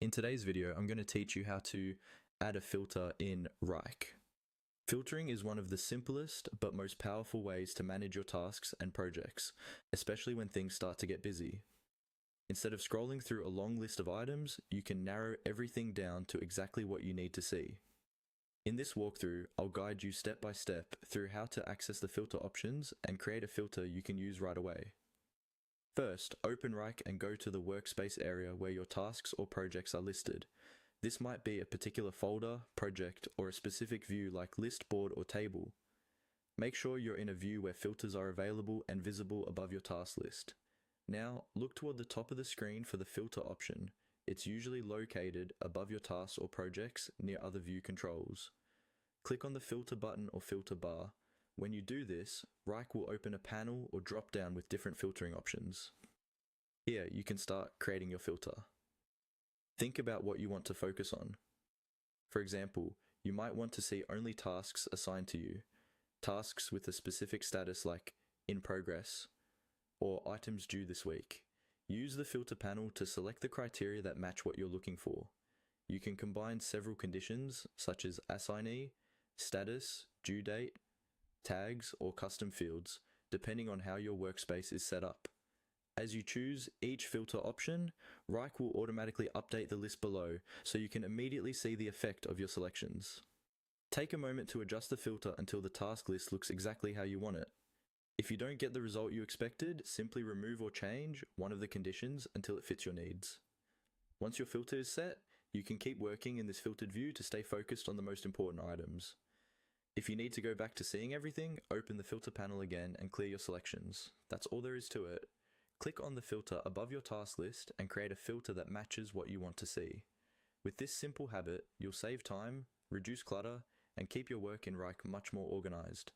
In today's video, I'm going to teach you how to add a filter in Wrike. Filtering is one of the simplest but most powerful ways to manage your tasks and projects, especially when things start to get busy. Instead of scrolling through a long list of items, you can narrow everything down to exactly what you need to see. In this walkthrough, I'll guide you step by step through how to access the filter options and create a filter you can use right away. First, open Wrike and go to the workspace area where your tasks or projects are listed. This might be a particular folder, project, or a specific view like list, board, or table. Make sure you're in a view where filters are available and visible above your task list. Now, look toward the top of the screen for the filter option. It's usually located above your tasks or projects near other view controls. Click on the filter button or filter bar. When you do this, Wrike will open a panel or drop down with different filtering options. Here, you can start creating your filter. Think about what you want to focus on. For example, you might want to see only tasks assigned to you, tasks with a specific status like in progress, or items due this week. Use the filter panel to select the criteria that match what you're looking for. You can combine several conditions such as assignee, status, due date, tags, or custom fields, depending on how your workspace is set up. As you choose each filter option, Wrike will automatically update the list below so you can immediately see the effect of your selections. Take a moment to adjust the filter until the task list looks exactly how you want it. If you don't get the result you expected, simply remove or change one of the conditions until it fits your needs. Once your filter is set, you can keep working in this filtered view to stay focused on the most important items. If you need to go back to seeing everything, open the filter panel again and clear your selections. That's all there is to it. Click on the filter above your task list and create a filter that matches what you want to see. With this simple habit, you'll save time, reduce clutter, and keep your work in Wrike much more organized.